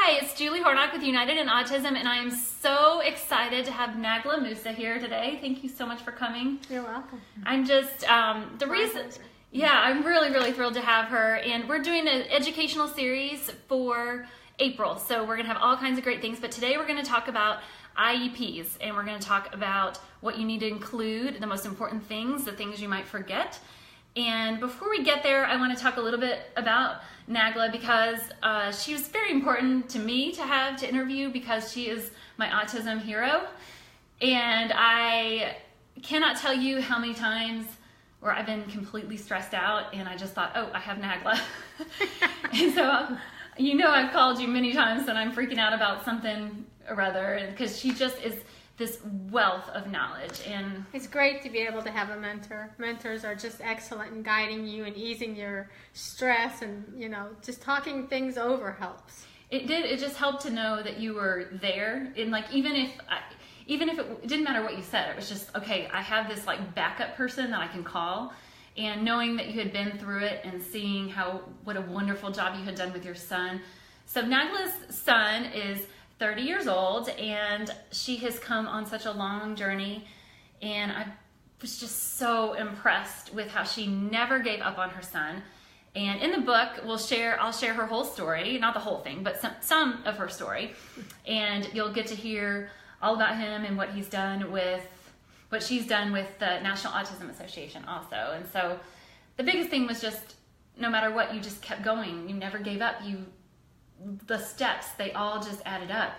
Hi, it's Julie Hornock with United in Autism, and I am so excited to have Nagla Moussa here today. Thank you so much for coming. You're welcome. I'm just, I'm really, really thrilled to have her, and we're doing an educational series for April, so we're going to have all kinds of great things, but today we're going to talk about IEPs, and we're going to talk about what you need to include, the most important things, the things you might forget. And before we get there, I want to talk a little bit about Nagla because she was very important to me to interview because she is my autism hero. And I cannot tell you how many times where I've been completely stressed out and I just thought, oh, I have Nagla. And so, you know, I've called you many times and I'm freaking out about something or other because she just is this wealth of knowledge. And it's great to be able to have a mentor. Mentors are just excellent in guiding you and easing your stress, and you know, just talking things over helps. It just helped to know that you were there, and like even if it didn't matter what you said, it was just okay, I have this like backup person that I can call. And knowing that you had been through it and seeing what a wonderful job you had done with your son. So Nagla's son is 30 years old, and she has come on such a long journey, and I was just so impressed with how she never gave up on her son. And in the book, I'll share her whole story, not the whole thing, but some of her story, and you'll get to hear all about him and what she's done with the National Autism Association also. And so the biggest thing was just no matter what, you just kept going. You never gave up. The steps, they all just added up,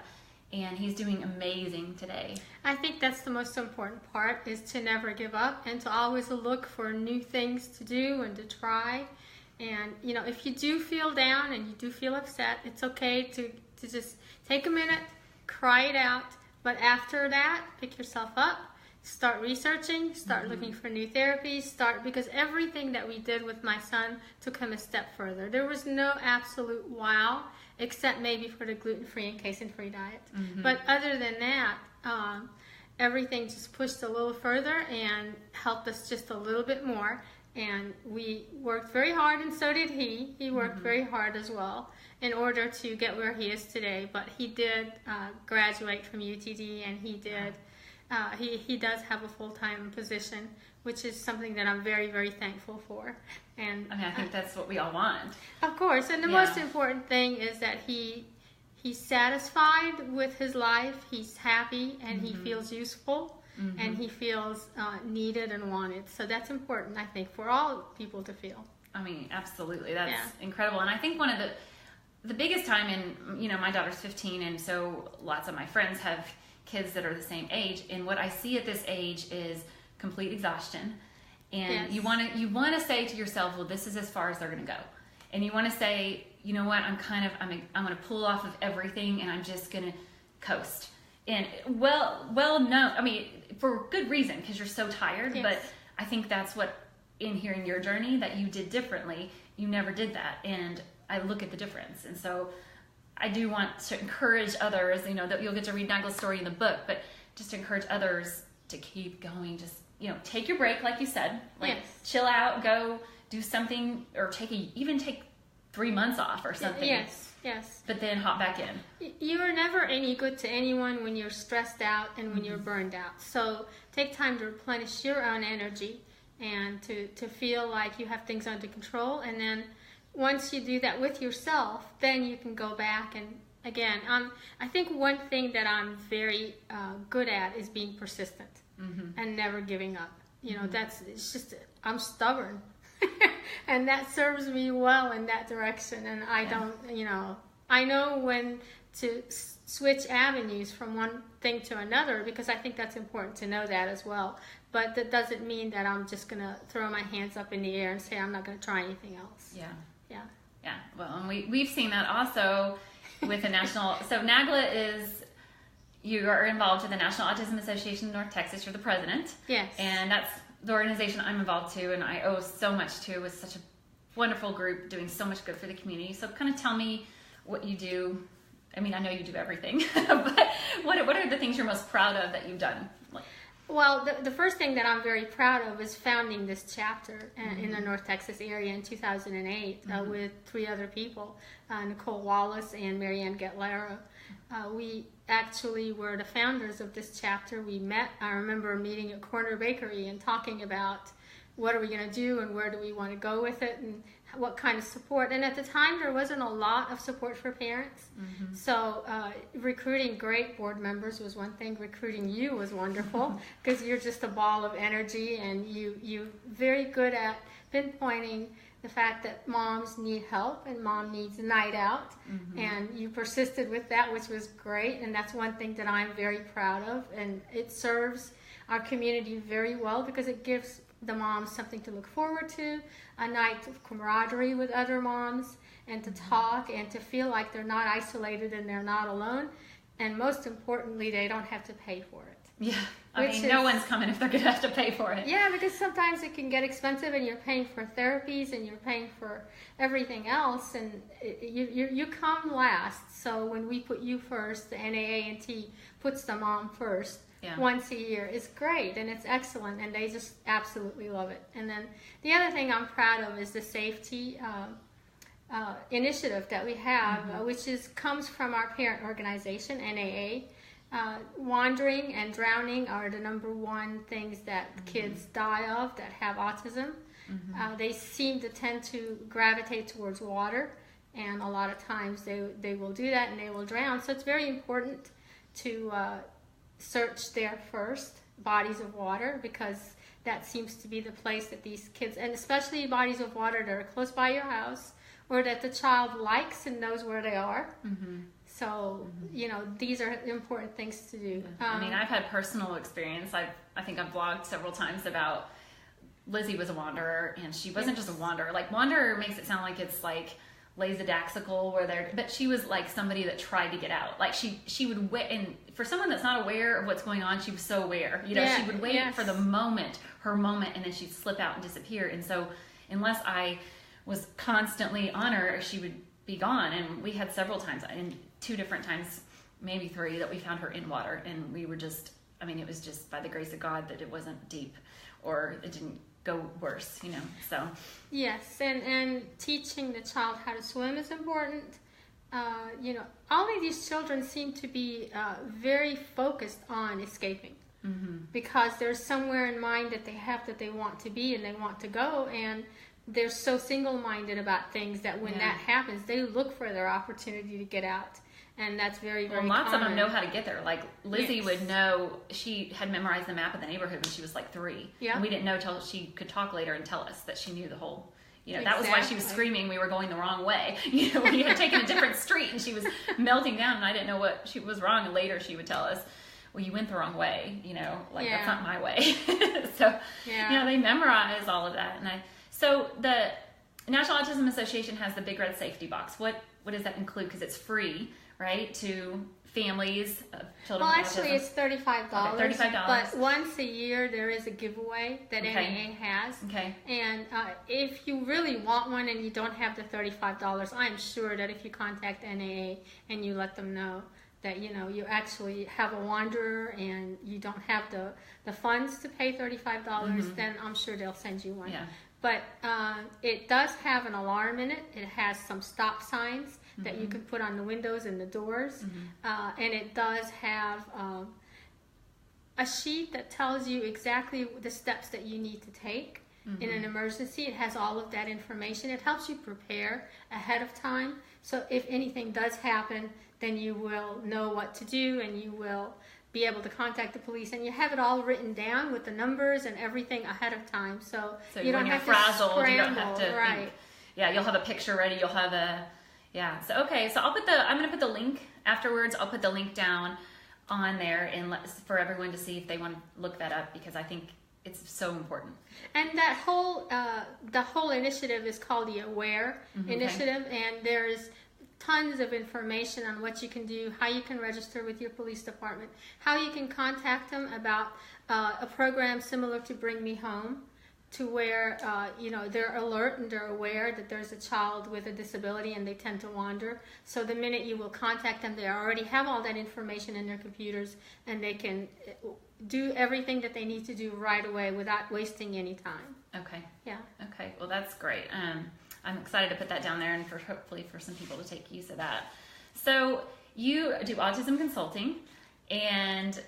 and he's doing amazing today. I think that's the most important part, is to never give up and to always look for new things to do and to try. And you know, if you do feel down and you do feel upset, it's okay to just take a minute, cry it out, but after that, pick yourself up, start researching, start looking for new therapies, because everything that we did with my son took him a step further. There was no absolute wow, except maybe for the gluten-free and casein-free diet. But other than that, everything just pushed a little further and helped us just a little bit more. And we worked very hard, and so did he. He worked very hard as well in order to get where he is today. But he did graduate from UTD, and he did. He does have a full-time position, which is something that I'm very, very thankful for. And I mean, I think that's what we all want. Of course, and the most important thing is that he's satisfied with his life, he's happy, and he feels useful, and he feels needed and wanted. So that's important, I think, for all people to feel. I mean, absolutely. That's incredible. And I think one of the biggest time in, you know, my daughter's 15, and so lots of my friends have kids that are the same age, and what I see at this age is complete exhaustion. And you want to say to yourself, well, this is as far as they're going to go. And you want to say, you know what, I'm going to pull off of everything and I'm just going to coast. And well, no, I mean, for good reason, because you're so tired. But I think that's what, in hearing your journey, that you did differently. You never did that. And I look at the difference. And so I do want to encourage others, you know, that you'll get to read Nagla's story in the book, but just encourage others to keep going. Just, you know, take your break, like you said, like chill out, go do something, or even take 3 months off or something. Yes. But then hop back in. You are never any good to anyone when you're stressed out and when you're burned out. So take time to replenish your own energy and to feel like you have things under control. And then once you do that with yourself, then you can go back and again. I think one thing that I'm very good at is being persistent and never giving up. You know, I'm stubborn. And that serves me well in that direction. And I don't, you know, I know when to switch avenues from one thing to another, because I think that's important to know that as well. But that doesn't mean that I'm just going to throw my hands up in the air and say I'm not going to try anything else. Yeah. Well, and we've seen that also with the national. So Nagla you are involved with the National Autism Association of North Texas. You're the president. Yes. And that's the organization I'm involved to, and I owe so much to. It's such a wonderful group doing so much good for the community. So kind of tell me what you do. I mean, I know you do everything, but what are the things you're most proud of that you've done? Well, the first thing that I'm very proud of is founding this chapter in the North Texas area in 2008 with 3 other people, Nicole Wallace and Marianne Getlera. We actually were the founders of this chapter. We met, I remember meeting at Corner Bakery and talking about what are we going to do and where do we want to go with it and what kind of support. And at the time, there wasn't a lot of support for parents. So recruiting great board members was one thing. Recruiting you was wonderful because you're just a ball of energy, and you're very good at pinpointing the fact that moms need help and mom needs a night out. And you persisted with that, which was great. And that's one thing that I'm very proud of. And it serves our community very well because it gives the moms something to look forward to, a night of camaraderie with other moms, and to talk and to feel like they're not isolated and they're not alone. And most importantly, they don't have to pay for it. Yeah, I mean, no one's coming if they're going to have to pay for it. Yeah, because sometimes it can get expensive and you're paying for therapies and you're paying for everything else, and you come last. So when we put you first, the NAA&T puts the mom first. Once a year is great, and it's excellent, and they just absolutely love it. And then the other thing I'm proud of is the safety initiative that we have, which comes from our parent organization, NAA. Wandering and drowning are the #1 things that kids die of that have autism. They seem to tend to gravitate towards water, and a lot of times they will do that and they will drown. So it's very important to search there first, bodies of water, because that seems to be the place that these kids, and especially bodies of water that are close by your house or that the child likes and knows where they are. So, these are important things to do. I mean, I've had personal experience. I think I've blogged several times about Lizzie was a wanderer, and she wasn't just a wanderer. Like, wanderer makes it sound like it's like lackadaisical, but she was like somebody that tried to get out. Like she would wait, and for someone that's not aware of what's going on, she was so aware. She would wait for her moment, and then she'd slip out and disappear. And so, unless I was constantly on her, she would be gone. And we had several times, and 2 different times, maybe 3, that we found her in water, and we were just, I mean, it was just by the grace of God that it wasn't deep, or it didn't go worse, so. Yes, and teaching the child how to swim is important. All of these children seem to be very focused on escaping because there's somewhere in mind that they have that they want to be and they want to go, and they're so single-minded about things that when that happens, they look for their opportunity to get out. And that's very, very lots common. of them know how to get there. Like, Lizzie would know, she had memorized the map of the neighborhood when she was like 3. And we didn't know till she could talk later and tell us that she knew the whole, that was why she was screaming we were going the wrong way. We had taken a different street and she was melting down, and I didn't know what was wrong. And later she would tell us, well, you went the wrong way, that's not my way. So, they memorize all of that. So the National Autism Association has the Big Red Safety Box. What does that include? Because it's free, right, to families of children with autism. Well, actually, it's $35. Okay, $35. But once a year, there is a giveaway that NAA has. Okay. And if you really want one and you don't have the $35, I'm sure that if you contact NAA and you let them know that, you actually have a wanderer and you don't have the funds to pay $35, then I'm sure they'll send you one. Yeah. But it does have an alarm in it. It has some stop signs that you can put on the windows and the doors. And it does have a sheet that tells you exactly the steps that you need to take in an emergency. It has all of that information. It helps you prepare ahead of time. So if anything does happen, then you will know what to do, and you will be able to contact the police, and you have it all written down with the numbers and everything ahead of time, so you don't have to scramble. You don't have to think. You'll have a picture ready. You'll have so I'm going to put the link afterwards. I'll put the link down on there and for everyone to see if they want to look that up, because I think it's so important. And that the whole initiative is called the Aware Initiative, and there's tons of information on what you can do, how you can register with your police department, how you can contact them about a program similar to Bring Me Home, to where they're alert and they're aware that there's a child with a disability and they tend to wander. So the minute you will contact them, they already have all that information in their computers, and they can do everything that they need to do right away without wasting any time. Okay. Yeah. Okay. Well, that's great. I'm excited to put that down there, and hopefully for some people to take use of that. So you do autism consulting, and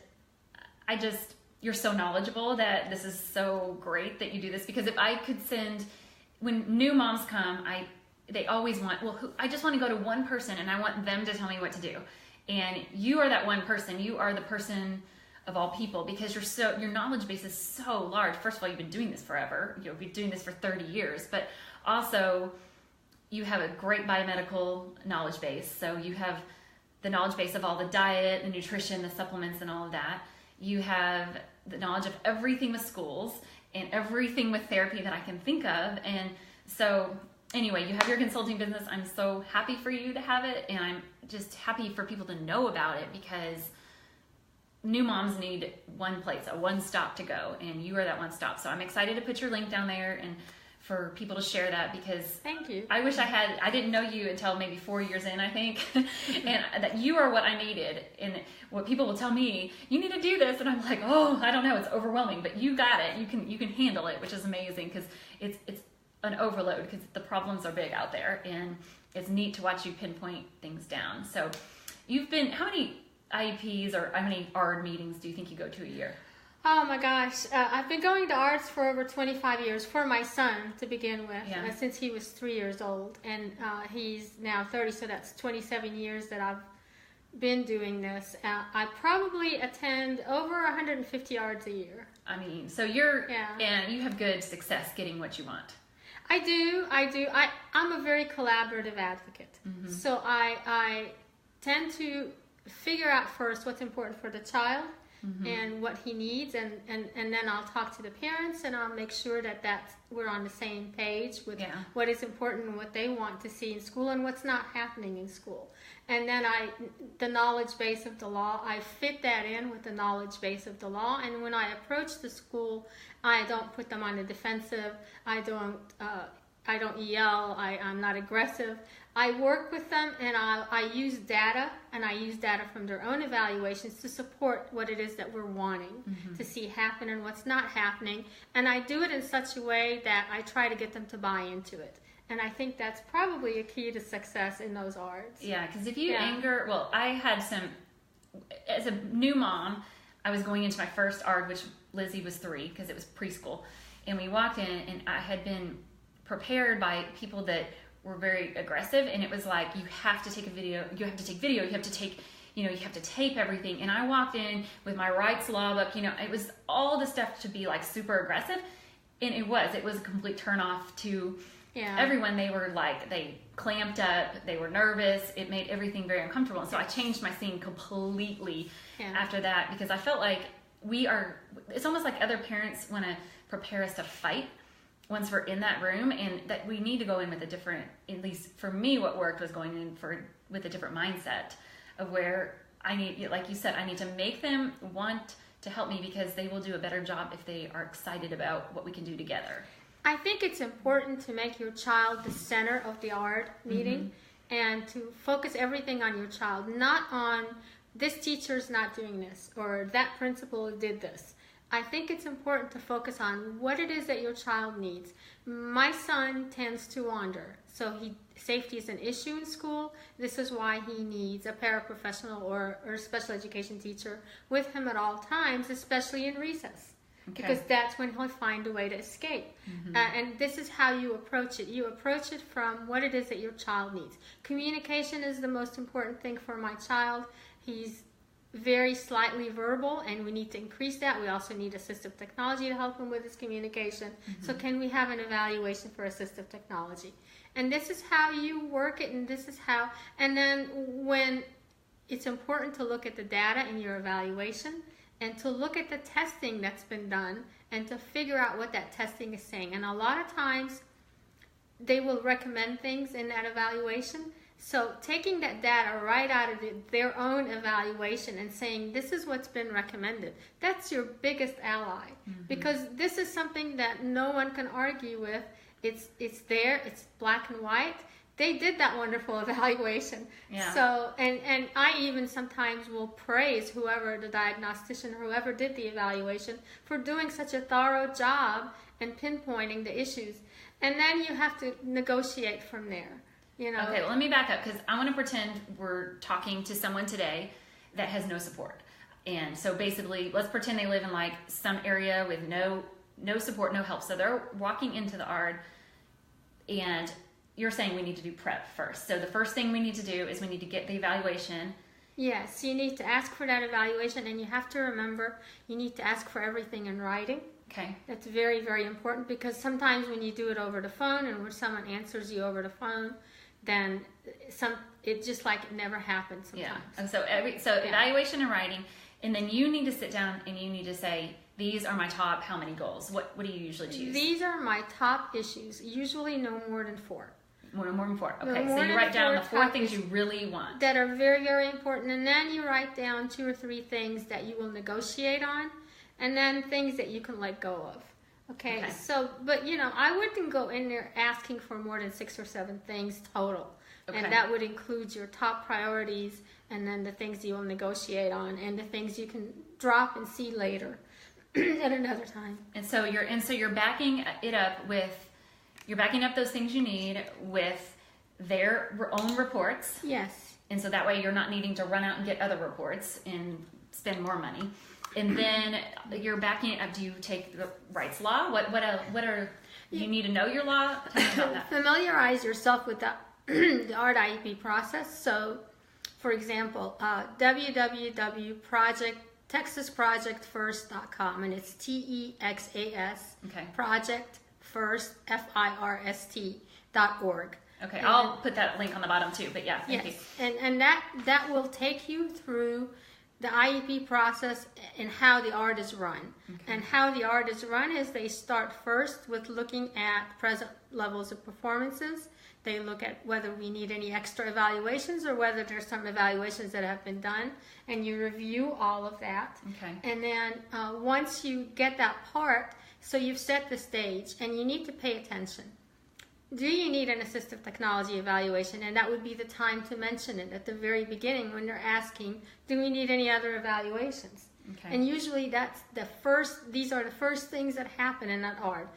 you're so knowledgeable that this is so great that you do this, because if I could when new moms come, they always want, I just want to go to one person and I want them to tell me what to do. And you are that one person. You are the person of all people, because your knowledge base is so large. First of all, you've been doing this forever. You've been doing this for 30 years, but also you have a great biomedical knowledge base. So you have the knowledge base of all the diet, the nutrition, the supplements, and all of that. You have the knowledge of everything with schools and everything with therapy that I can think of. And so anyway, you have your consulting business. I'm so happy for you to have it, and I'm just happy for people to know about it, because new moms need one place, a one stop to go, and you are that one stop. So I'm excited to put your link down there and for people to share that, because thank you. I wish I didn't know you until maybe 4 years in, I think, and that you are what I needed. And what people will tell me, you need to do this, and I'm like, oh, I don't know, it's overwhelming, but you got it. You can handle it, which is amazing, because it's an overload, because the problems are big out there, and it's neat to watch you pinpoint things down. So how many IEPs or how many ARD meetings do you think you go to a year? Oh my gosh, I've been going to ARDS for over 25 years for my son to begin with, since he was 3 years old, and he's now 30, so that's 27 years that I've been doing this. I probably attend over 150 ARDS a year. I mean, so and you have good success getting what you want. I do. I'm a very collaborative advocate. Mm-hmm. So I tend to figure out first what's important for the child, mm-hmm. and what he needs, and then I'll talk to the parents, and I'll make sure that we're on the same page with what is important and what they want to see in school and what's not happening in school. And then the knowledge base of the law, I fit that in with the knowledge base of the law. And when I approach the school, I don't put them on the defensive. I don't yell. I'm not aggressive. I work with them, and I use data, and I use data from their own evaluations to support what it is that we're wanting, mm-hmm. to see happen and what's not happening. And I do it in such a way that I try to get them to buy into it. And I think that's probably a key to success in those ARDs. Yeah, because if you I had as a new mom, I was going into my first ARD, which Lizzie was 3, because it was preschool. And we walked in, and I had been prepared by people that were very aggressive, and it was like, you have to take a video, you have to take video, you have to take, you have to tape everything. And I walked in with my rights law book, it was all the stuff to be like super aggressive, and it was a complete turnoff to everyone. They were like, they clamped up, they were nervous, it made everything very uncomfortable. And so I changed my scene completely after that, because I felt like it's almost like other parents want to prepare us to fight once we're in that room, and that we need to go in with a different, at least for me, what worked was going in with a different mindset of where I need, like you said, I need to make them want to help me, because they will do a better job if they are excited about what we can do together. I think it's important to make your child the center of the ARD meeting, mm-hmm. and to focus everything on your child, not on this teacher's not doing this or that principal did this. I think it's important to focus on what it is that your child needs. My son tends to wander, so safety is an issue in school. This is why he needs a paraprofessional or a special education teacher with him at all times, especially in recess. Okay. Because that's when he'll find a way to escape. Mm-hmm. And this is how you approach it. You approach it from what it is that your child needs. Communication is the most important thing for my child. He's very slightly verbal, and we need to increase that. We also need assistive technology to help him with his communication. Mm-hmm. So can we have an evaluation for assistive technology? And this is how you work it, and then when it's important to look at the data in your evaluation, and to look at the testing that's been done, and to figure out what that testing is saying. And a lot of times they will recommend things in that evaluation. So taking that data right out of their own evaluation and saying, this is what's been recommended, that's your biggest ally. Because this is something that no one can argue with. It's there, it's black and white. They did that wonderful evaluation. Yeah. So, and I even sometimes will praise whoever, the diagnostician, whoever did the evaluation, for doing such a thorough job and pinpointing the issues. And then you have to negotiate from there. You know? Okay, well, let me back up, because I want to pretend we're talking to someone today that has no support. And so basically, let's pretend they live in like some area with no support, no help. So they're walking into the ARD, and you're saying we need to do prep first. So the first thing we need to do is we need to get the evaluation. Yes, you need to ask for that evaluation, and you have to remember you need to ask for everything in writing. Okay. That's very, very important, because sometimes when you do it over the phone and when someone answers you over the phone, then it just like it never happened sometimes. Yeah. And so evaluation and writing, and then you need to sit down and you need to say, these are my top how many goals? What do you usually choose? These are my top issues. Usually no more than 4. More than 4. Okay. No more So you than write down the 4 top things you really want. that are very, very important, and then you write down 2 or 3 things that you will negotiate on, and then things that you can let go of. Okay. So, but you know, I wouldn't go in there asking for more than 6 or 7 things total. Okay. And that would include your top priorities, and then the things you will negotiate on, and the things you can drop and see later at another time. And so you're backing it up with, you're backing up those things you need with their own reports. Yes. And so that way you're not needing to run out and get other reports and spend more money. And then you're backing it up. Do you take the rights law? What are you need to know your law? Tell me about that. Familiarize yourself with the ARD IEP process. So, for example, www.texasprojectfirst.com, and it's TEXAS, Okay. projectfirst, FIRST.org. Okay, I'll put that link on the bottom too, but yeah, thank you. And that will take you through the IEP process and how the ARD is run. Okay. And how the ARD is run is they start first with looking at present levels of performances. They look at whether we need any extra evaluations or whether there's some evaluations that have been done, and you review all of that. Okay. And then once you get that part, so you've set the stage, and you need to pay attention. Do you need an assistive technology evaluation? And that would be the time to mention it at the very beginning when they're asking, do we need any other evaluations? Okay. And usually these are the first things that happen in that ARD.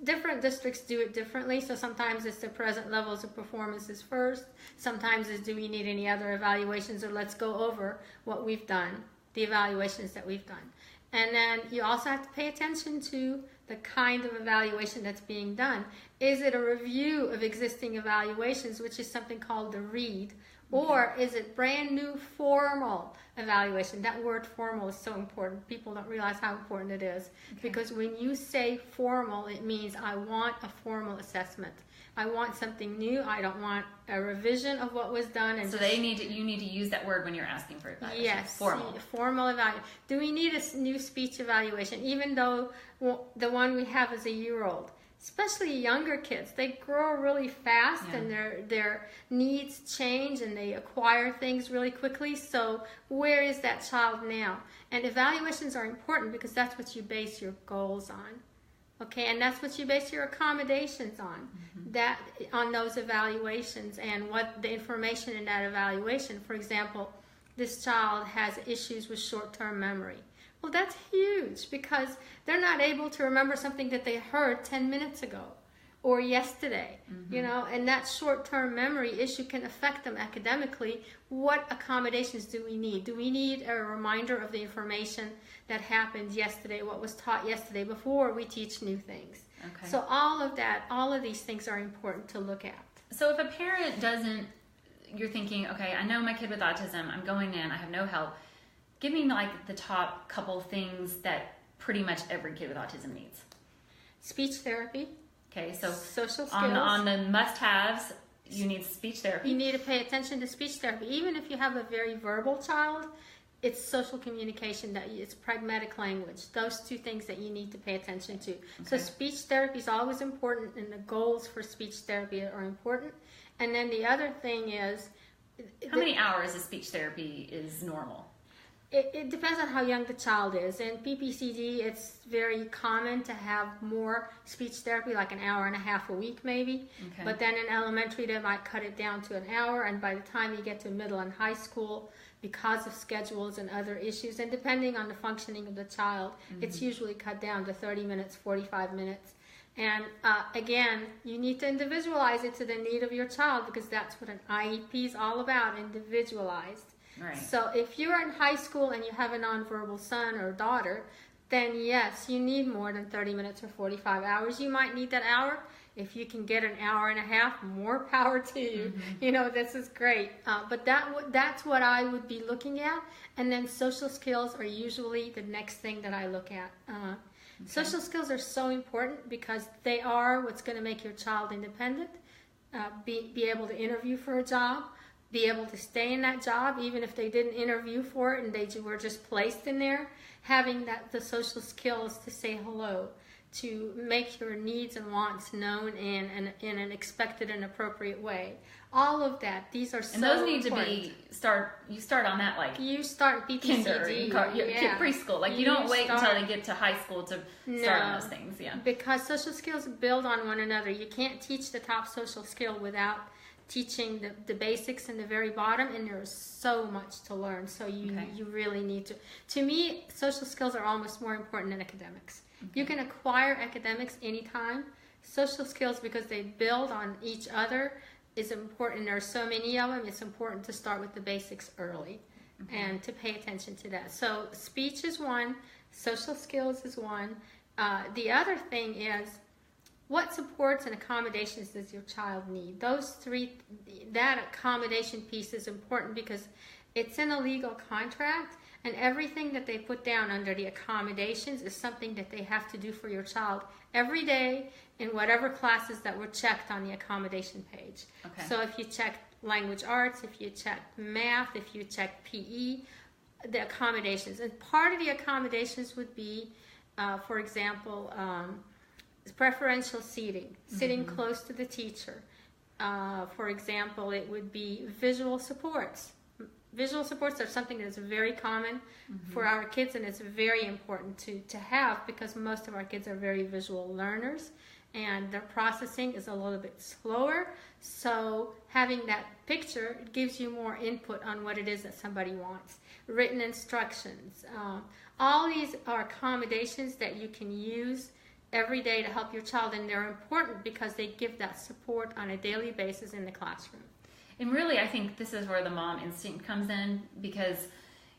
Different districts do it differently, so sometimes it's the present levels of performances first. Sometimes it's, do we need any other evaluations, or let's go over what we've done, the evaluations that we've done. And then you also have to pay attention to the kind of evaluation that's being done. Is it a review of existing evaluations, which is something called the read, or is it brand new formal evaluation? That word formal is so important. People don't realize how important it is. Okay. Because when you say formal, it means I want a formal assessment. I want something new. I don't want a revision of what was done. And so you need to use that word when you're asking for evaluation. Yes, formal. Formal evaluation. Do we need a new speech evaluation, even though the one we have is a year-old? Especially younger kids, they grow really fast, and their needs change, and they acquire things really quickly. So where is that child now? And evaluations are important because that's what you base your goals on. Okay, and that's what you base your accommodations on, on those evaluations and what the information in that evaluation. For example, this child has issues with short-term memory. Well, that's huge because they're not able to remember something that they heard 10 minutes ago or yesterday, you know, and that short-term memory issue can affect them academically. What accommodations do we need? Do we need a reminder of the information that happened yesterday, what was taught yesterday, before we teach new things? Okay. So all of these things are important to look at. So if a parent doesn't, you're thinking, okay, I know my kid with autism, I'm going in, I have no help. Give me like the top couple things that pretty much every kid with autism needs. Speech therapy. Okay, so social skills. On the must-haves, you need speech therapy. You need to pay attention to speech therapy. Even if you have a very verbal child, it's social communication, it's pragmatic language. Those 2 things that you need to pay attention to. Okay. So speech therapy is always important, and the goals for speech therapy are important. And then the other thing is, how many hours of speech therapy is normal? It depends on how young the child is. In PPCD, it's very common to have more speech therapy, like an hour and a half a week maybe. Okay. But then in elementary, they might cut it down to an hour. And by the time you get to middle and high school, because of schedules and other issues, and depending on the functioning of the child, it's usually cut down to 30 minutes, 45 minutes. And again, you need to individualize it to the need of your child, because that's what an IEP is all about, individualized. Right. So if you're in high school and you have a nonverbal son or daughter, then yes, you need more than 30 minutes or 45 hours. You might need that hour. If you can get an hour and a half, more power to you. You know, this is great. But that's what I would be looking at. And then social skills are usually the next thing that I look at. Social skills are so important because they are what's going to make your child independent, be able to interview for a job, be able to stay in that job even if they didn't interview for it and they were just placed in there. Having the social skills to say hello, to make your needs and wants known in an expected and appropriate way. All of that, these are so important. And those need to you start on that, like, you start PPCD, preschool. Like, you don't wait until they get to high school to start on those things, Because social skills build on one another. You can't teach the top social skill without teaching the basics in the very bottom, and there's so much to learn. So you really need to me, social skills are almost more important than academics. You can acquire academics anytime. Social skills, because they build on each other, is important. There are so many of them. It's important to start with the basics early and to pay attention to that. So speech is one, social skills is one. The other thing is, what supports and accommodations does your child need? Those three, that accommodation piece is important because it's in a legal contract, and everything that they put down under the accommodations is something that they have to do for your child every day in whatever classes that were checked on the accommodation page. Okay. So if you check language arts, if you check math, if you check PE, the accommodations. And part of the accommodations would be, for example, preferential seating, sitting close to the teacher. For example, it would be visual supports. Visual supports are something that is very common for our kids, and it's very important to have because most of our kids are very visual learners and their processing is a little bit slower. So having that picture gives you more input on what it is that somebody wants. Written instructions. All these are accommodations that you can use every day to help your child, and they're important because they give that support on a daily basis in the classroom. And really, I think this is where the mom instinct comes in, because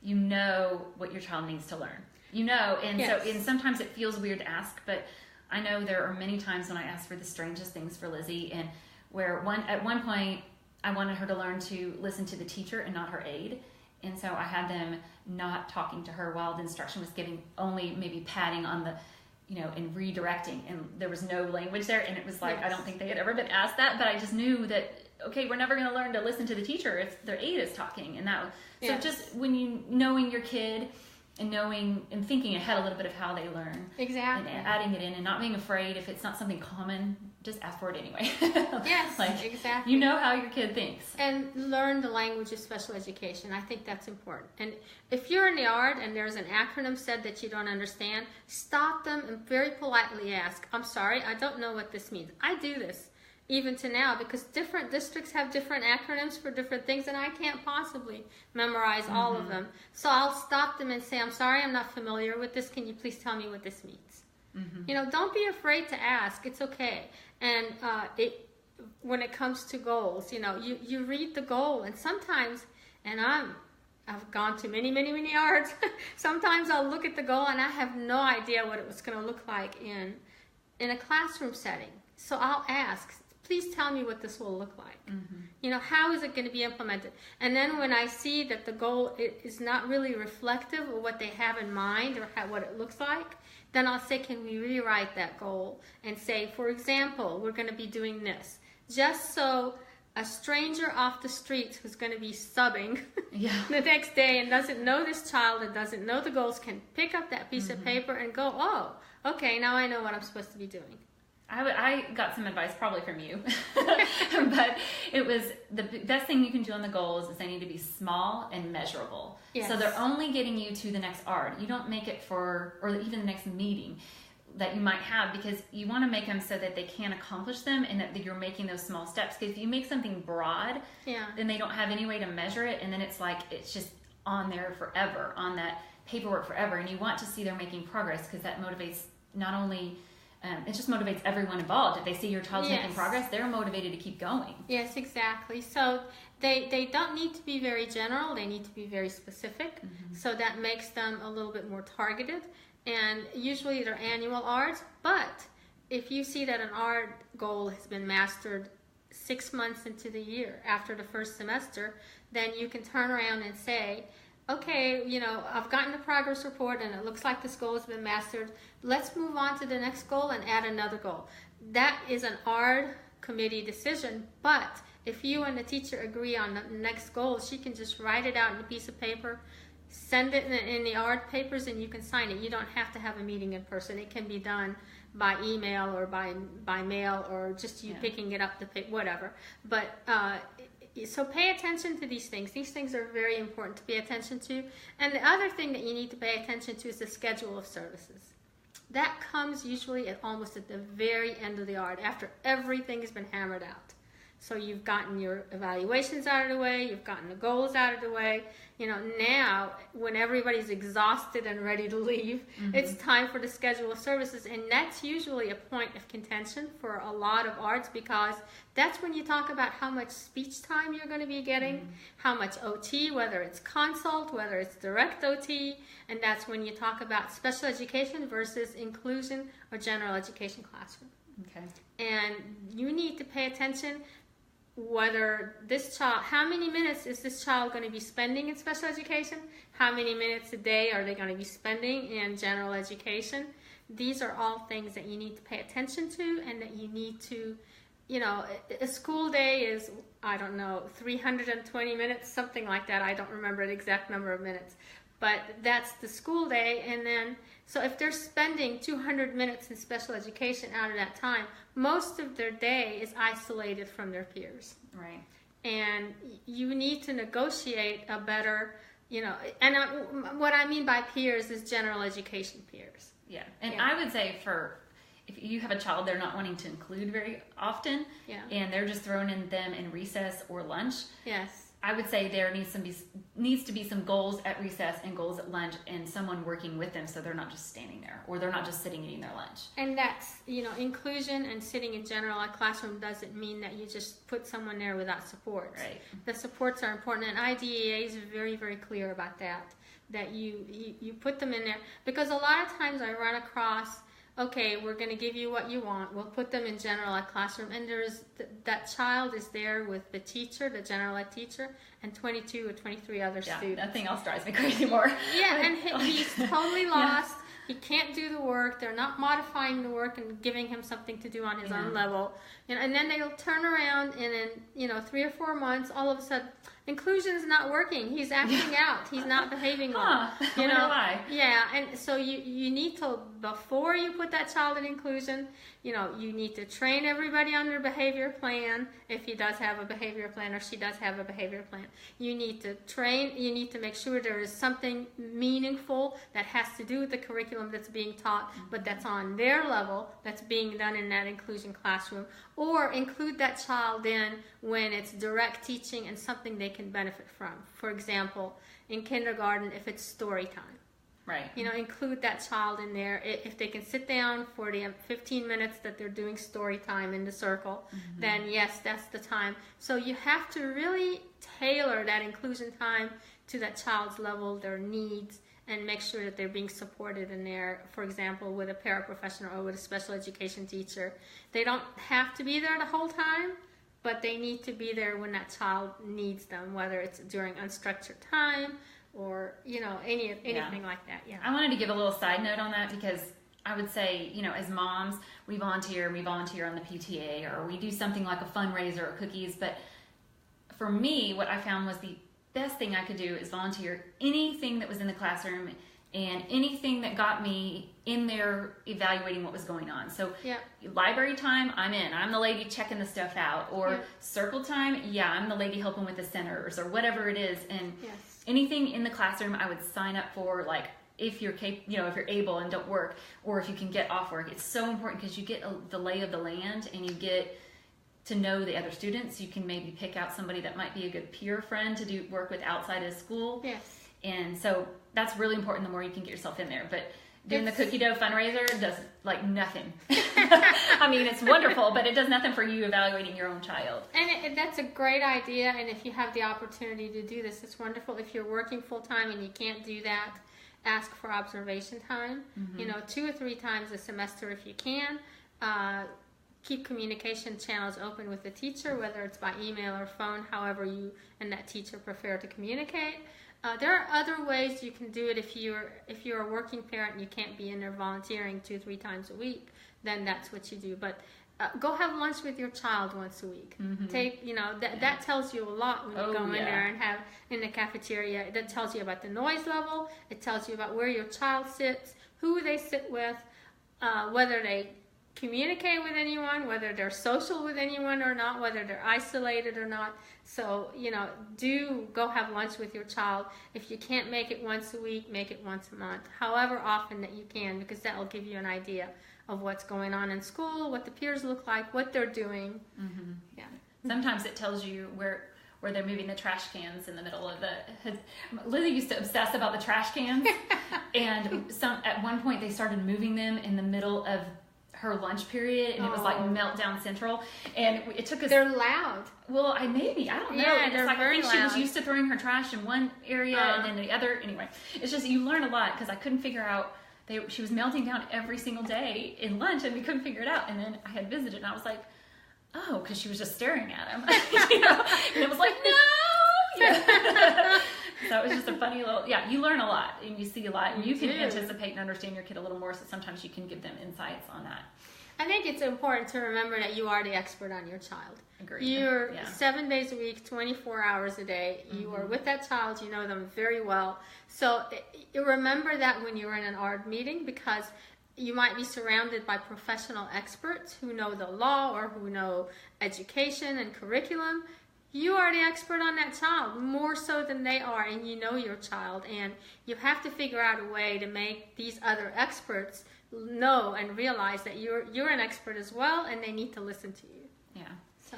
you know what your child needs to learn. You know, and so sometimes it feels weird to ask, but I know there are many times when I ask for the strangest things for Lizzie, and where at one point I wanted her to learn to listen to the teacher and not her aide. And so I had them not talking to her while the instruction was giving, only maybe patting on the, and redirecting, and there was no language there, and it was like, I don't think they had ever been asked that, but I just knew that, okay, we're never going to learn to listen to the teacher if their aide is talking, and that, so just when knowing your kid, and knowing and thinking ahead a little bit of how they learn. Exactly. And adding it in and not being afraid if it's not something common, just ask for it anyway. Yes, exactly. You know how your kid thinks. And learn the language of special education. I think that's important. And if you're in the yard and there's an acronym said that you don't understand, stop them and very politely ask, I'm sorry, I don't know what this means. I do this even to now because different districts have different acronyms for different things, and I can't possibly memorize all of them. So I'll stop them and say, I'm sorry, I'm not familiar with this. Can you please tell me what this means? Don't be afraid to ask. It's okay. And when it comes to goals, you read the goal, and sometimes, and I've gone to many, many, many yards. Sometimes I'll look at the goal and I have no idea what it was going to look like in a classroom setting. So I'll ask, please tell me what this will look like. How is it going to be implemented? And then when I see that the goal is not really reflective of what they have in mind or what it looks like, then I'll say, can we rewrite that goal and say, for example, we're going to be doing this. Just so a stranger off the street who's going to be subbing the next day and doesn't know this child and doesn't know the goals can pick up that piece of paper and go, oh, okay, now I know what I'm supposed to be doing. I got some advice probably from you, but it was the best thing you can do on the goals is they need to be small and measurable. Yes. So they're only getting you to the next art. You don't make it or even the next meeting that you might have, because you want to make them so that they can accomplish them and that you're making those small steps. Because if you make something broad, then they don't have any way to measure it, and then it's just on there forever, on that paperwork forever. And you want to see they're making progress, because that motivates not only it just motivates everyone involved. If they see your child's making progress, they're motivated to keep going. Yes, exactly. So they don't need to be very general. They need to be very specific. So that makes them a little bit more targeted. And usually they're annual arts. But if you see that an art goal has been mastered 6 months into the year after the first semester, then you can turn around and say, okay, I've gotten the progress report and it looks like this goal has been mastered. Let's move on to the next goal and add another goal. That is an ARD committee decision, but if you and the teacher agree on the next goal, she can just write it out on a piece of paper, send it in the ARD papers, and you can sign it. You don't have to have a meeting in person. It can be done by email or by mail, or just you picking it up, whatever. But so pay attention to these things. These things are very important to pay attention to. And the other thing that you need to pay attention to is the schedule of services. That comes usually almost at the very end of the art, after everything has been hammered out. So you've gotten your evaluations out of the way, you've gotten the goals out of the way. Now when everybody's exhausted and ready to leave, it's time for the schedule of services. And that's usually a point of contention for a lot of arts, because that's when you talk about how much speech time you're going to be getting, how much OT, whether it's consult, whether it's direct OT, and that's when you talk about special education versus inclusion or general education classroom. Okay. And you need to pay attention whether this child, how many minutes is this child going to be spending in special education? How many minutes a day are they going to be spending in general education? These are all things that you need to pay attention to, and that you need to, a school day is, 320 minutes, something like that. I don't remember the exact number of minutes. But that's the school day, and then, so if they're spending 200 minutes in special education out of that time, most of their day is isolated from their peers. Right. And you need to negotiate a better, and what I mean by peers is general education peers. Yeah, and I would say if you have a child they're not wanting to include very often, and they're just throwing in them in recess or lunch. Yes. I would say there needs to be some goals at recess and goals at lunch, and someone working with them, so they're not just standing there, or they're not just sitting eating their lunch. And that's, inclusion and sitting in general ed classroom doesn't mean that you just put someone there without support. Right. The supports are important, and IDEA is very, very clear about that you put them in there, because a lot of times I run across, okay, we're going to give you what you want. We'll put them in general ed classroom, and that child is there with the teacher, the general ed teacher, and 22 or 23 other students. Nothing else drives me crazy more. Yeah, and he's totally lost. He can't do the work. They're not modifying the work and giving him something to do on his own level. And then they'll turn around, and in 3 or 4 months, all of a sudden, inclusion is not working. He's acting out. He's not behaving well. Why? Yeah, and so you need to, before you put that child in inclusion, you need to train everybody on their behavior plan, if he does have a behavior plan or she does have a behavior plan. You need to train, you need to make sure there is something meaningful that has to do with the curriculum that's being taught, but that's on their level, that's being done in that inclusion classroom. Or include that child in when it's direct teaching and something they can benefit from. For example, in kindergarten, if it's story time. Right. Include that child in there. If they can sit down for the 15 minutes that they're doing story time in the circle, then yes, that's the time. So you have to really tailor that inclusion time to that child's level, their needs, and make sure that they're being supported in there, for example, with a paraprofessional or with a special education teacher. They don't have to be there the whole time, but they need to be there when that child needs them, whether it's during unstructured time or, anything like that. Yeah. I wanted to give a little side note on that, because I would say, as moms, we volunteer on the PTA, or we do something like a fundraiser or cookies. But for me, what I found was the best thing I could do is volunteer anything that was in the classroom and anything that got me in there evaluating what was going on. So Yeah. library time, I'm in. I'm the lady checking the stuff out. Or Yeah. circle time, yeah, I'm the lady helping with the centers or whatever it is. And Yes. anything in the classroom I would sign up for, like if you're if you're able and don't work, or if you can get off work. It's so important because you get the lay of the land and you get to know the other students. You can maybe pick out somebody that might be a good peer friend to do work with outside of school. Yes. And so that's really important the more you can get yourself in there. But doing the It's- cookie dough fundraiser does like nothing. I mean, it's wonderful, but it does nothing for you evaluating your own child. And that's a great idea. And if you have the opportunity to do this, it's wonderful. If you're working full time and you can't do that, ask for observation time. 2 or 3 times a semester if you can. Keep communication channels open with the teacher, whether it's by email or phone, however you and that teacher prefer to communicate. There are other ways you can do it. If you're a working parent and you can't be in there volunteering 2 or 3 times a week, then that's what you do. But go have lunch with your child once a week. Take that tells you a lot when you go in there and have in the cafeteria. That tells you about the noise level. It tells you about where your child sits, who they sit with, whether they communicate with anyone, whether they're social with anyone or not, whether they're isolated or not. So, do go have lunch with your child. If you can't make it once a week, make it once a month, however often that you can, because that will give you an idea of what's going on in school, what the peers look like, what they're doing. Yeah. Sometimes it tells you where they're moving the trash cans in the middle of the... Lily used to obsess about the trash cans, and at one point they started moving them in the middle of her lunch period, and it was like meltdown central, and it took us... They're loud. Well, I don't know. Yeah, And they're it's like, very I think she was loud. used to throwing her trash in one area and then the other. Anyway, it's just, you learn a lot, because I couldn't figure out, she was melting down every single day in lunch, and we couldn't figure it out. And then I had visited, and I was like, oh, because she was just staring at him. And it was like, no! So it was just a funny little, you learn a lot, and you see a lot, and you can anticipate and understand your kid a little more, so sometimes you can give them insights on that. I think it's important to remember that you are the expert on your child. Agreed. You're 7 days a week, 24 hours a day. You are with that child. You know them very well. So remember that when you're in an ARD meeting, because you might be surrounded by professional experts who know the law or who know education and curriculum. You are the expert on that child, more so than they are, and you know your child. And you have to figure out a way to make these other experts know and realize that you're an expert as well, and they need to listen to you. Yeah. So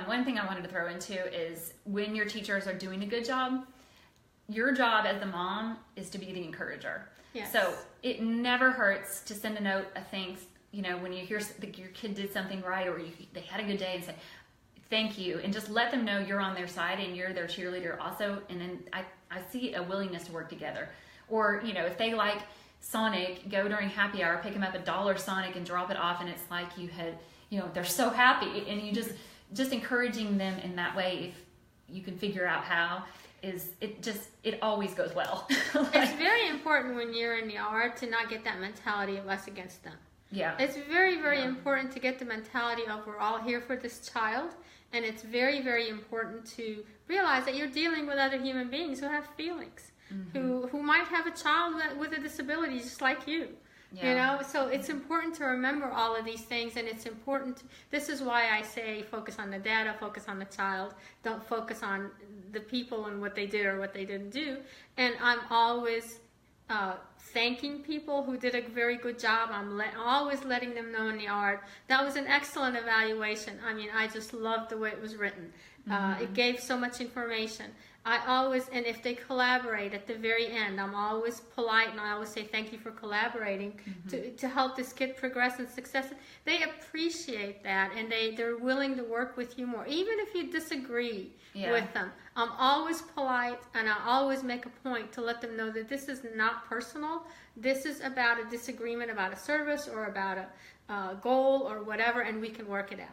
one thing I wanted to throw into is, when your teachers are doing a good job, your job as the mom is to be the encourager. Yes. So it never hurts to send a note, a thanks, when you hear that your kid did something right, or they had a good day, and say thank you, and just let them know you're on their side and you're their cheerleader also. And then I see a willingness to work together. Or if they like Sonic, go during happy hour, pick them up $1 Sonic and drop it off, and it's like you had, they're so happy, and you just encouraging them in that way, if you can figure out how, it always goes well. It's very important when you're in the ARD to not get that mentality of us against them. Yeah. It's very, very important to get the mentality of, we're all here for this child, and it's very, very important to realize that you're dealing with other human beings who have feelings, who might have a child with a disability just like you. So it's important to remember all of these things, and it's important this is why I say focus on the data, focus on the child, don't focus on the people and what they did or what they didn't do. And I'm always thanking people who did a very good job. I'm always letting them know in the ARD, that was an excellent evaluation. I mean, I just loved the way it was written. It gave so much information. And if they collaborate at the very end, I'm always polite, and I always say thank you for collaborating to help this kid progress and success. They appreciate that, and they're willing to work with you more, even if you disagree with them. I'm always polite, and I always make a point to let them know that this is not personal. This is about a disagreement about a service or about a goal or whatever, and we can work it out.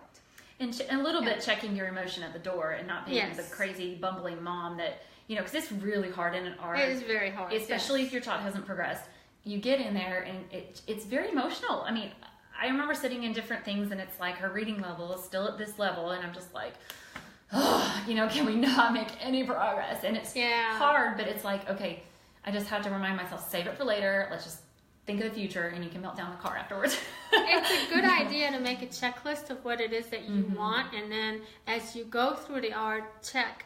And a little bit checking your emotion at the door, and not being the crazy bumbling mom that, because it's really hard in an ARD. It is very hard. Especially if your child hasn't progressed. You get in there, and it's very emotional. I mean, I remember sitting in different things, and it's like her reading level is still at this level, and I'm just like, oh, can we not make any progress? And it's hard, but it's like, okay, I just have to remind myself, save it for later. Let's just think of the future, and you can melt down the car afterwards. It's a good idea to make a checklist of what it is that you want, and then as you go through the art, check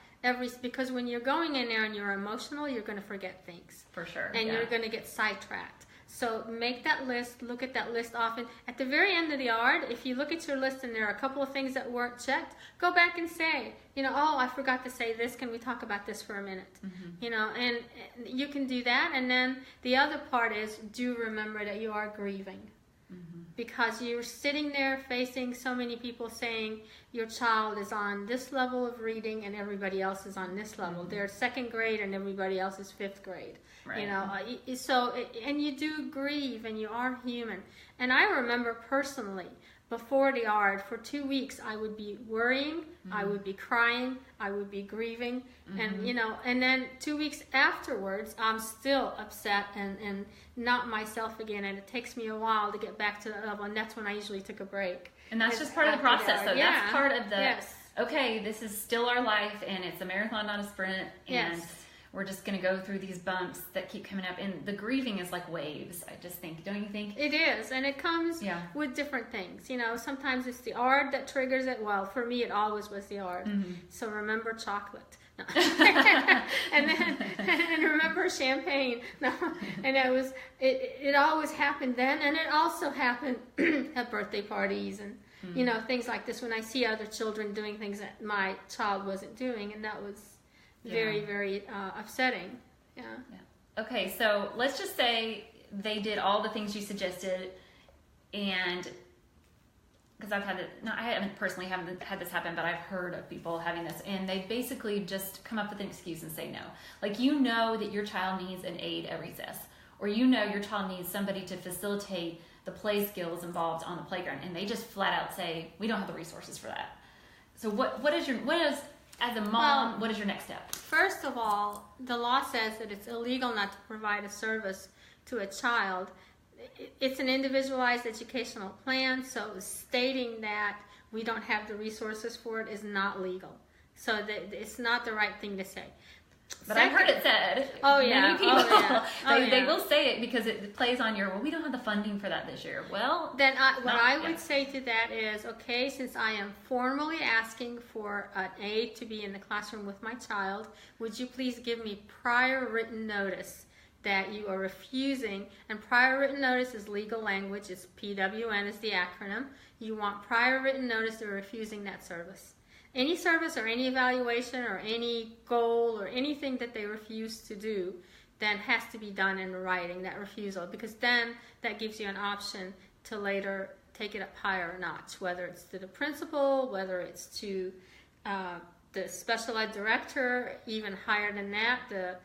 because when you're going in there and you're emotional, you're going to forget things. For sure. And you're going to get sidetracked. So make that list, look at that list often. At the very end of the art, if you look at your list and there are a couple of things that weren't checked, go back and say, oh, I forgot to say this. Can we talk about this for a minute? And you can do that. And then the other part is, do remember that you are grieving. Because you're sitting there facing so many people saying your child is on this level of reading and everybody else is on this level. They're second grade and everybody else is fifth grade. Right. And you do grieve, and you are human. And I remember personally, before the art, for 2 weeks, I would be worrying, I would be crying, I would be grieving, and then 2 weeks afterwards, I'm still upset and not myself again, and it takes me a while to get back to that level, and that's when I usually took a break. And that's just part of the process, though. Yeah. That's part of the, okay, this is still our life, and it's a marathon, not a sprint, and we're just going to go through these bumps that keep coming up. And the grieving is like waves, I just think. Don't you think? It is. And it comes with different things. Sometimes it's the art that triggers it. Well, for me, it always was the art. So remember chocolate. No. and remember champagne. No. And it always happened then. And it also happened at birthday parties and, things like this, when I see other children doing things that my child wasn't doing. And that was very, very upsetting. Yeah. Okay, so let's just say they did all the things you suggested, and because I haven't personally had this happen, but I've heard of people having this, and they basically just come up with an excuse and say no. Like, that your child needs an aide at recess, or your child needs somebody to facilitate the play skills involved on the playground, and they just flat out say, we don't have the resources for that. So as a mom, what is your next step? First of all, the law says that it's illegal not to provide a service to a child. It's an individualized educational plan, so stating that we don't have the resources for it is not legal. So it's not the right thing to say. But I've heard it said. Many people, they will say it because it plays on we don't have the funding for that this year. Well, then I would say to that is, okay, since I am formally asking for an aide to be in the classroom with my child, would you please give me prior written notice that you are refusing? And prior written notice is legal language. It's PWN is the acronym. You want prior written notice of refusing that service. Any service or any evaluation or any goal or anything that they refuse to do then has to be done in writing, that refusal, because then that gives you an option to later take it up higher a notch, whether it's to the principal, whether it's to the special ed director, even higher than that, the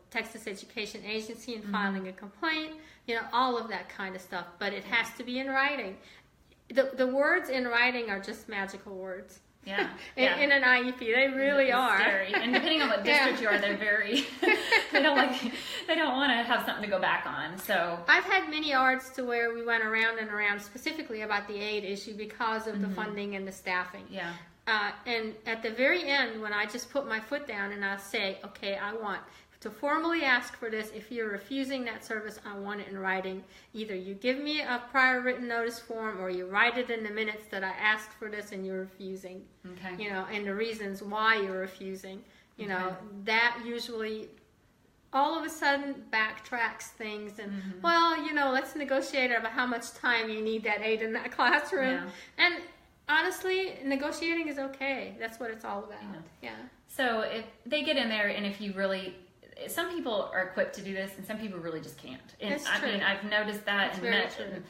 Texas Education Agency, and filing a complaint, all of that kind of stuff. But it has to be in writing. The words in writing are just magical words. Yeah. In an IEP, they really are. Scary. And depending on what district you are, they're very. they don't want to have something to go back on. So I've had many arts to where we went around and around specifically about the aid issue because of the funding and the staffing. Yeah. And at the very end, when I just put my foot down and I'll say, okay, I want to formally ask for this. If you're refusing that service, I want it in writing. Either you give me a prior written notice form, or you write it in the minutes that I asked for this and you're refusing. Okay. And the reasons why you're refusing. That usually all of a sudden backtracks things and let's negotiate about how much time you need that aid in that classroom. Yeah. And honestly, negotiating is okay. That's what it's all about. Yeah. So if they get in there, and if you really, some people are equipped to do this, and some people really just can't. And That's true. I've noticed that. That's very true.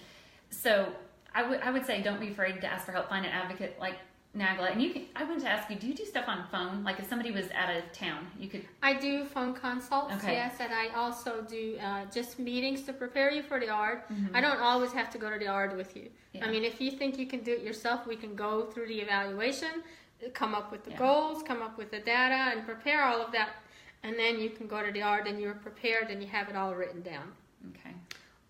So I would say, don't be afraid to ask for help. Find an advocate like Nagla. And I wanted to ask you, do you do stuff on phone? Like if somebody was out of town, you could. I do phone consults, yes, and I also do just meetings to prepare you for the art. I don't always have to go to the art with you. Yeah. I mean, if you think you can do it yourself, we can go through the evaluation, come up with the goals, come up with the data, and prepare all of that. And then you can go to the art and you're prepared and you have it all written down. Okay.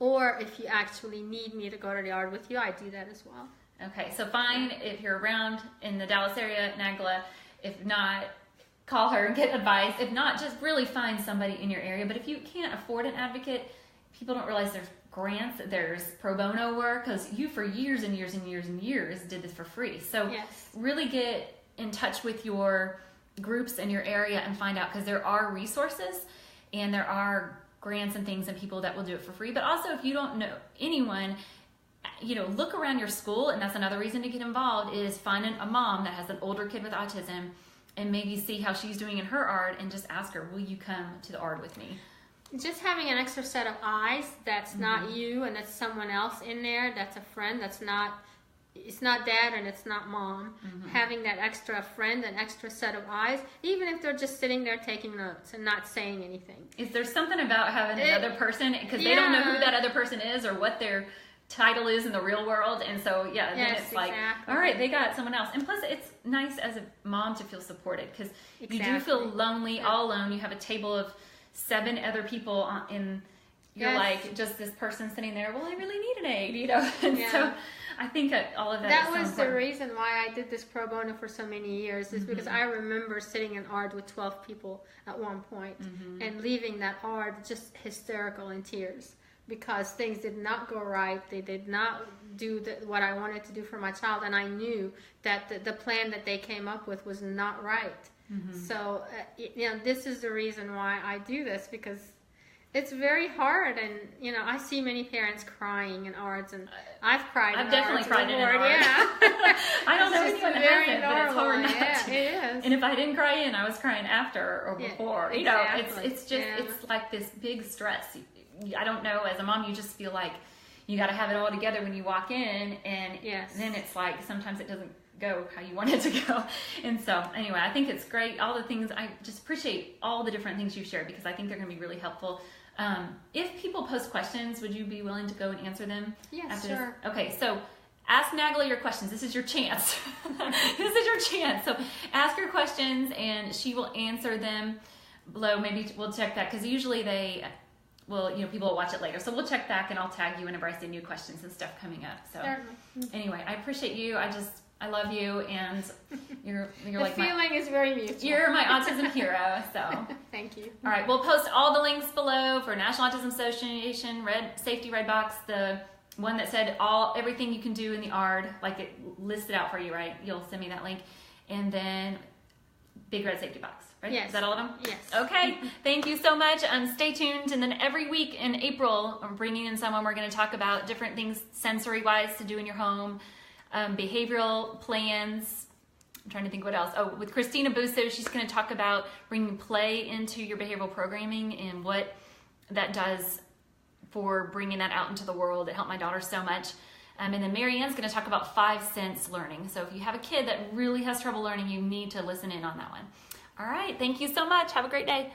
Or if you actually need me to go to the art with you, I do that as well. Okay, so fine if you're around in the Dallas area, Nagla. If not, call her and get advice. If not, just really find somebody in your area. But if you can't afford an advocate, people don't realize there's grants, there's pro bono work, because you for years and years and years and years did this for free. So really get in touch with your groups in your area and find out, because there are resources and there are grants and things and people that will do it for free. But also, if you don't know anyone, look around your school, and that's another reason to get involved, is find a mom that has an older kid with autism and maybe see how she's doing in her ARD and just ask her, will you come to the ARD with me? Just having an extra set of eyes that's not you and that's someone else in there, that's a friend, it's not dad and it's not mom. Having that extra friend, an extra set of eyes, even if they're just sitting there taking notes and not saying anything. Is there something about having another person, because they don't know who that other person is or what their title is in the real world, and so then it's like, all right, they got someone else. And plus, it's nice as a mom to feel supported, because you do feel lonely, all alone. You have a table of 7 other people and you're like just this person sitting there, well, I really need an aid, and so I think all of that was so the reason why I did this pro bono for so many years, is because I remember sitting in ARD with 12 people at one point and leaving that ARD just hysterical in tears, because things did not go right. They did not do what I wanted to do for my child, and I knew that the plan that they came up with was not right. So, this is the reason why I do this, because it's very hard, and I see many parents crying in ARDs, and I've cried. I've definitely cried in an ARD. I don't know anyone that hasn't, but it's hard not to. It is. And if I didn't cry in, I was crying after or before. It's just it's like this big stress. I don't know. As a mom, you just feel like you got to have it all together when you walk in, and then it's like sometimes it doesn't go how you want it to go. And so anyway, I think it's great. All the things, I just appreciate all the different things you've shared, because I think they're going to be really helpful. If people post questions, would you be willing to go and answer them? Yes, sure. Okay, so ask Nagla your questions. This is your chance. This is your chance. So ask her questions and she will answer them below. Maybe we'll check that, because usually people will watch it later. So we'll check back and I'll tag you whenever I see new questions and stuff coming up. So anyway, I appreciate you. I love you, and you're like the feeling is very mutual. You're my autism hero. So thank you. All right, we'll post all the links below for National Autism Association, Safety Red Box, the one that said everything you can do in the ARD, like it listed out for you, right? You'll send me that link, and then Big Red Safety Box. Right? Yes. Is that all of them? Yes. Okay. Thank you so much. Stay tuned. And then every week in April, I'm bringing in someone. We're going to talk about different things sensory-wise to do in your home, behavioral plans. I'm trying to think what else. Oh, with Christina Busso, she's going to talk about bringing play into your behavioral programming and what that does for bringing that out into the world. It helped my daughter so much. And then Marianne's going to talk about 5 sense learning. So if you have a kid that really has trouble learning, you need to listen in on that one. All right. Thank you so much. Have a great day.